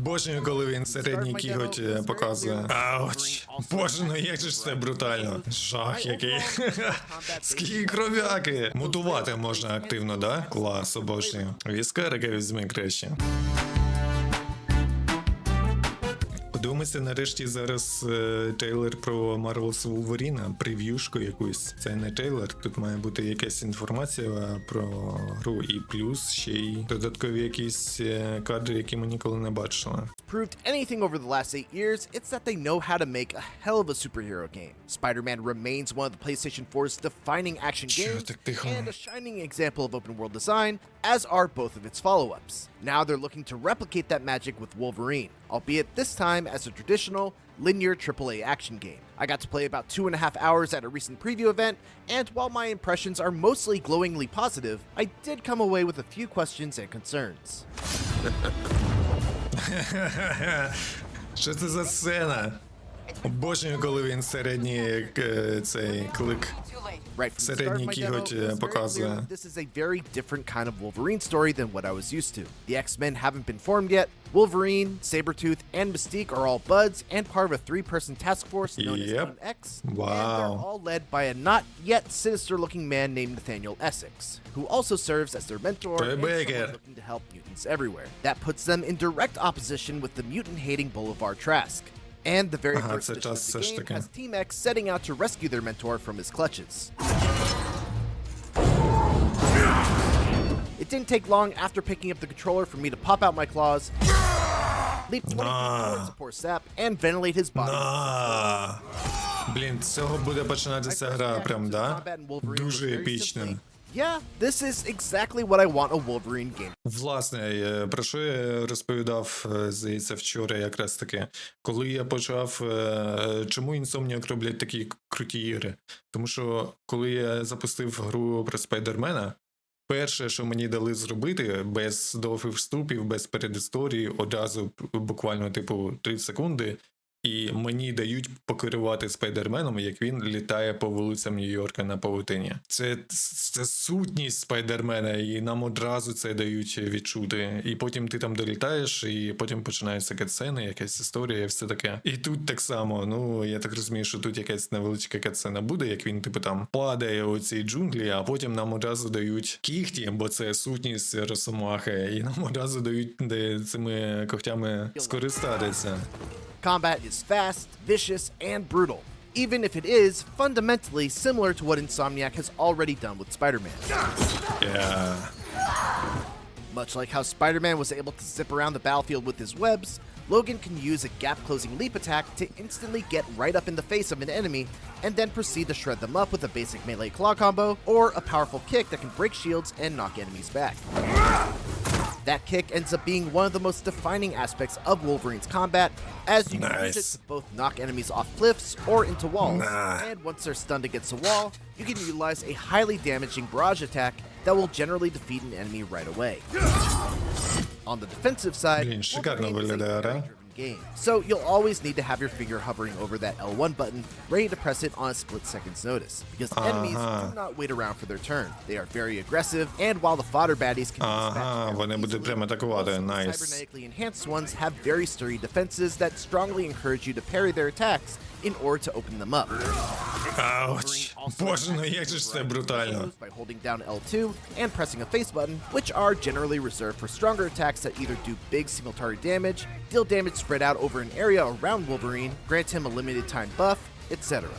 Обожнюю, коли він середній кіготь показує. Ауч. Боже, ну як же ж це брутально. Жах який. Скільки кров'яки. Мутувати можна активно, да? Клас, обожнюю. Віскарика візьми краще. Подивимося нарешті зараз трейлер про Marvel's Wolverine, прев'юшку якусь. Це не трейлер, тут має бути якась інформація про гру і плюс ще й додаткові якісь кадри, які ми ніколи не бачили. Proved anything over the last 8 years, it's that they know how to make a hell of a superhero game. Spider-Man remains one of the PlayStation 4's defining action games and a shining example of open world design, as are both of its follow-ups. Now they're looking to replicate that magic with Wolverine, albeit this time as a traditional, linear AAA action game. I got to play about 2.5 hours at a recent preview event, and while my impressions are mostly glowingly positive, I did come away with a few questions and concerns. Що це за сцена? Обожнюю, коли він середній цей клик. Середній кіготь показує. This is a very different kind of Wolverine story than what I was used to. The X-Men haven't been formed yet. Wolverine, Sabretooth, and Mystique are all buds and part of a 3-person task force known as X. Wow. And they're all led by a not yet sinister-looking man named Nathaniel Essex, who also serves as their mentor and someone looking to help mutants everywhere. That puts them in direct opposition with the mutant-hating Boulevard Trask. And the very first mission of the game has Team X setting out to rescue their mentor from his clutches. It didn't take long after picking up the controller for me to pop out my claws, leap 20 feet towards the poor sap, and ventilate his body. Блін, з цього буде починатися гра прям, да? Дуже епічно. Yeah, this is exactly what I want a Wolverine game. Власне, про що я розповідав, здається, вчора якраз таки. Коли я почав, чому Insomniac роблять такі круті ігри? Тому що, коли я запустив гру про Спайдермена, перше, що мені дали зробити, без довгих вступів, без передісторії, одразу буквально, типу, 3 секунди, і мені дають покерувати Спайдерменом, як він літає по вулицям Нью-Йорка на павутині. Це сутність Спайдермена, і нам одразу це дають відчути. І потім ти там долітаєш, і потім починаються катсцени, якась історія і все таке. І тут так само, ну, я так розумію, що тут якась невеличка катсцена буде, як він, типу, там падає у цій джунглі, а потім нам одразу дають кіхті, бо це сутність Росомахи, і нам одразу дають, де цими когтями скористатися. Combat is fast, vicious, and brutal, even if it is fundamentally similar to what Insomniac has already done with Spider-Man. Yeah. Much like how Spider-Man was able to zip around the battlefield with his webs, Logan can use a gap-closing leap attack to instantly get right up in the face of an enemy and then proceed to shred them up with a basic melee claw combo or a powerful kick that can break shields and knock enemies back. That kick ends up being one of the most defining aspects of Wolverine's combat, as you can use it to both knock enemies off cliffs or into walls, and once they're stunned against a wall, you can utilize a highly damaging barrage attack that will generally defeat an enemy right away. On the defensive side, Wolverine is a very-driven game, so you'll always need to have your finger hovering over that L1 button, ready to press it on a split second's notice, because enemies do not wait around for their turn. They are very aggressive, and while the fodder baddies can be dispatched вони будуть прямо атакувати, cybernetically enhanced ones have very sturdy defenses that strongly encourage you to parry their attacks in order to open them up. Ouch. Боже, ну як же ж це брутально. By holding down L2 and pressing a face button, which are generally reserved for stronger attacks that either do big single target damage, deal damage spread out over an area around Wolverine, grant him a limited time buff, etc.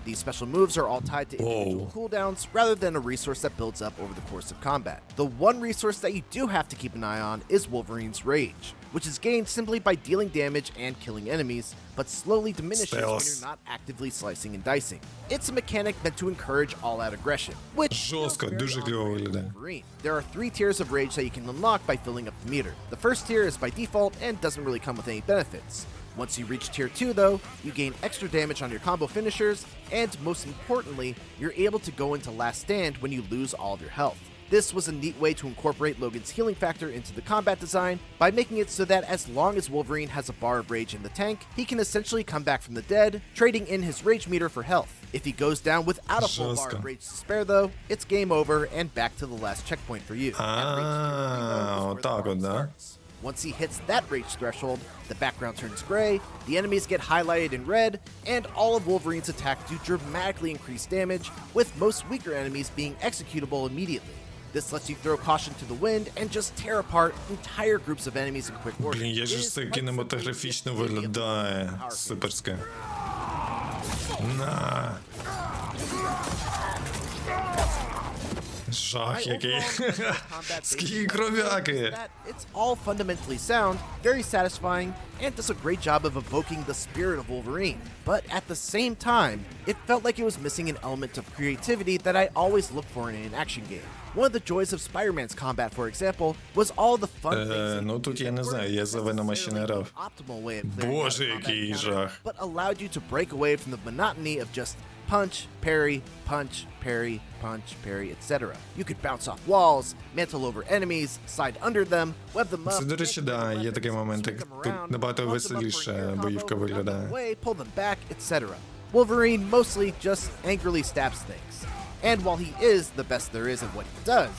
These special moves are all tied to individual cooldowns rather than a resource that builds up over the course of combat. The one resource that you do have to keep an eye on is Wolverine's Rage, which is gained simply by dealing damage and killing enemies, but slowly diminishes when you're not actively slicing and dicing. It's a mechanic meant to encourage all-out aggression, which Wolverine. There are 3 tiers of Rage that you can unlock by filling up the meter. The first tier is by default and doesn't really come with any benefits. Once you reach tier 2 though, you gain extra damage on your combo finishers, and most importantly, you're able to go into last stand when you lose all of your health. This was a neat way to incorporate Logan's healing factor into the combat design by making it so that as long as Wolverine has a bar of rage in the tank, he can essentially come back from the dead, trading in his rage meter for health. If he goes down without a full bar Жестко. of rage to spare, though, it's game over and back to the last checkpoint for you. That rage to reload is where вот the так fun вот, да? starts. Once he hits that rage threshold, the background turns gray, the enemies get highlighted in red, and all of Wolverine's attacks do dramatically increase damage, with most weaker enemies being executable immediately. This lets you throw caution to the wind and just tear apart entire groups of enemies in quick order. Блін, як же It ж is це quite кінематографічно simply the ability of виглядає. power creation. Суперське. На. Жах My який. overall combat Скільки basic кров'яки. is that it's all fundamentally sound, very satisfying, and does a great job of evoking the spirit of Wolverine. But at the same time, it felt like it was missing an element of creativity that I always look for in an action game. One of the joys of Spider-Man's combat, for example, was all the fun things that ну you тут could я do не that знаю, weren't я за Венома ще не necessarily грав. the optimal way of clearing out a Боже, combat який encounter, жах. but allowed you to break away from the monotony of just punch, parry, punch, parry, punch, parry, etc. You could bounce off walls, mantle over enemies, slide under them, web them up, Це, до речі, да, є такий момент, як тут набагато веселіше боївка виглядає. away, pull them back, etc. Wolverine mostly just angrily stabs things. And while he is the best there is at what he does,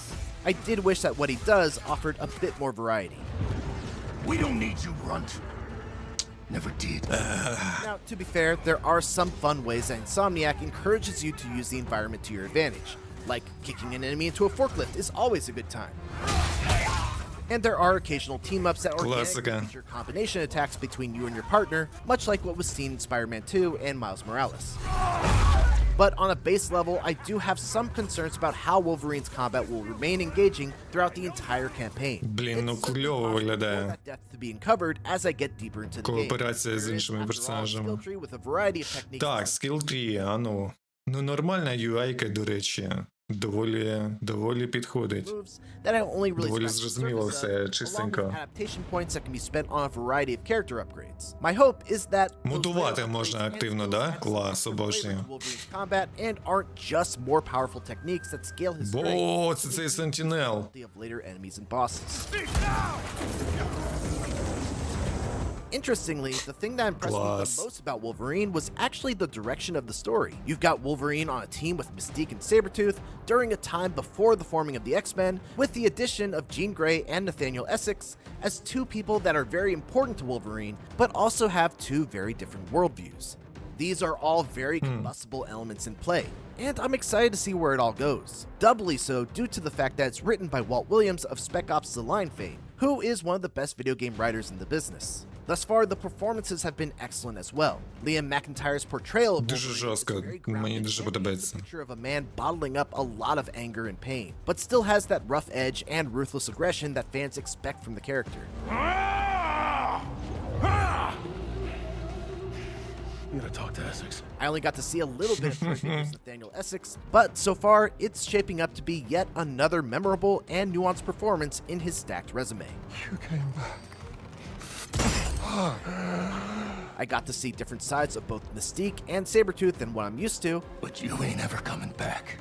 I did wish that what he does offered a bit more variety. We don't need you, Runt. Never did. Now, to be fair, there are some fun ways that Insomniac encourages you to use the environment to your advantage, like kicking an enemy into a forklift is always a good time. And there are occasional team-ups that organically Classica. feature combination attacks between you and your partner, much like what was seen in Spider-Man 2 and Miles Morales. But on a base level, I do have some concerns about how Wolverine's combat will remain engaging throughout the entire campaign. Блін, ну It's simply кльово possible for виглядає. that depth to be uncovered as I get deeper into the game. Кооперація з There is, іншими after all, a персонажами. skill tree with a variety of techniques. Так, скіл 3, а ну. Ну, нормальна UI-ка, до речі. Доволі підходить. Moves that I only really Доволі scratched the зрозуміло surface все, of, along with чистенько. adaptation points that can be spent on a variety of character upgrades. My hope is that those Модувати layer можна upgrades and активно, skills да? add some Клас, extra flavor обожнюю. to Wolverine's combat and aren't just more powerful techniques that scale his strength Бо, це цей Сентінел. of later enemies and bosses. Interestingly, the thing that impressed me Class. the most about Wolverine was actually the direction of the story. You've got Wolverine on a team with Mystique and Sabretooth during a time before the forming of the X-Men, with the addition of Jean Grey and Nathaniel Essex as two people that are very important to Wolverine, but also have two very different worldviews. These are all very combustible elements in play, and I'm excited to see where it all goes. Doubly so due to the fact that it's written by Walt Williams of Spec Ops: The Line fame, who is one of the best video game writers in the business. Thus far, the performances have been excellent as well. Liam McIntyre's portrayal of Дуже Wolverine is жорстко. very Мені grounded дуже and подобається. paints a picture of a man bottling up a lot of anger and pain, but still has that rough edge and ruthless aggression that fans expect from the character. You gotta talk to Essex. I only got to see a little bit of Caretaker's Nathaniel Essex, but so far, it's shaping up to be yet another memorable and nuanced performance in his stacked resume. You came back. I got to see different sides of both Mystique and Sabretooth than what I'm used to, But you ain't ever coming back.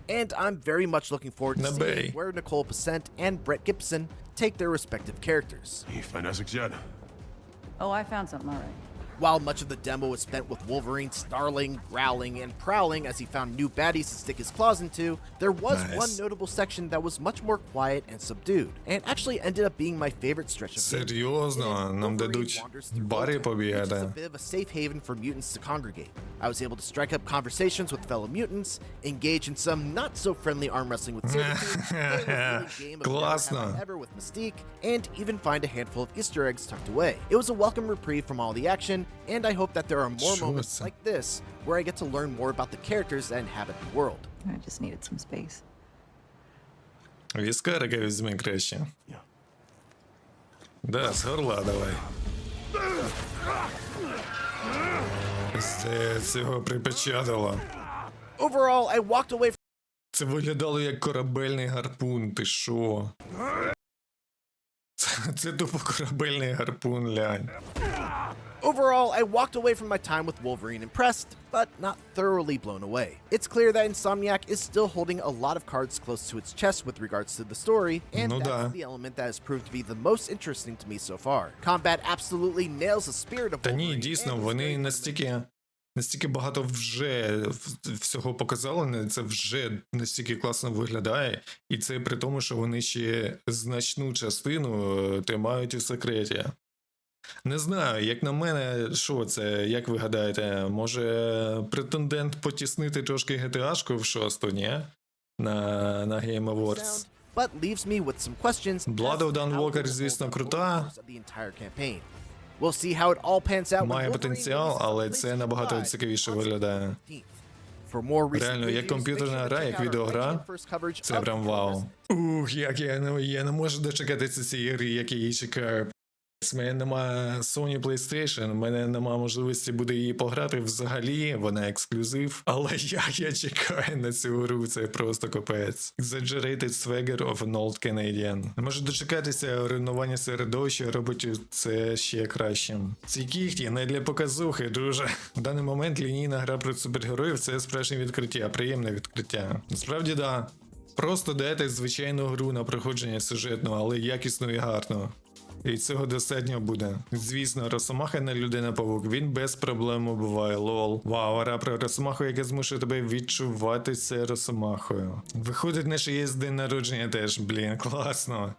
and I'm very much looking forward to Na seeing bay. where Nicole Pacent and Brett Gibson take their respective characters. You find Essex yet? Oh, I found something, all right. While much of the demo was spent with Wolverine snarling, growling, and prowling as he found new baddies to stick his claws into, there was Nice. one notable section that was much more quiet and subdued, and actually ended up being my favorite stretch of gameplay. Серйозно? Нам Wolverine дадуть wanders through бари Vulcan, which is a побігати. bit of a safe haven for mutants to congregate. I was able to strike up conversations with fellow mutants, engage in some not so friendly arm wrestling with Sabretooth, play a thrilling game of Never Have Классно. I Ever with Mystique, and even find a handful of Easter eggs tucked away. It was a welcome reprieve from all the action, and I hope that there are more Sure, moments sir. like this where I get to learn more about the characters that inhabit the world. I just needed some space. Віскарика візьми краще. Yeah. Да, з горла давай. Це його припечатало. Overall, I walked away Це виглядало як корабельний гарпун, ти шо? Це тупо корабельний гарпун, глянь. Overall, I walked away from my time with Wolverine impressed, but not thoroughly blown away. It's clear that Insomniac is still holding a lot of cards close to its chest with regards to the story, and No that's da. the element that has proved to be the most interesting to me so far. Combat absolutely nails the spirit of Та ні, Wolverine, дійсно, and is вони very настільки настільки багато вже всього показали, це вже настільки класно виглядає, і це при тому, що вони ще значну частину тримають у секреті. Не знаю, як на мене, що це, як ви гадаєте, може претендент потіснити трошки GTA-шку в 6-ту, ні? На Game Awards. But leaves me with some questions. Blood of Dawn Walker, звісно, крута. We'll see how it all pans out. Має потенціал, але це набагато цікавіше виглядає. Реально, як комп'ютерна гра, як відеогра, це прям вау. Як я не можу дочекатися цієї гри, як я її чекаю. У мене нема Sony PlayStation, у мене нема можливості буде її пограти взагалі, вона ексклюзив. Але як я чекаю на цю гру, це просто капець. Exaggerated swagger of an old Canadian. Не можу дочекатися, руйнування середовища робить це ще кращим. Ці кіхті не для показухи, друже. В даний момент лінійна гра про супергероїв – це справжнє відкриття, приємне відкриття. Насправді, да. Просто дайте звичайну гру на проходження сюжетну, але якісну і гарну. І цього достатньо буде. Звісно, Росомаха не людина-павук, він без проблем убиває, лол. Вау, гра про Росомаху, яка змушує тебе відчуватися Росомахою. Виходить, наше є день народження теж, блін, класно.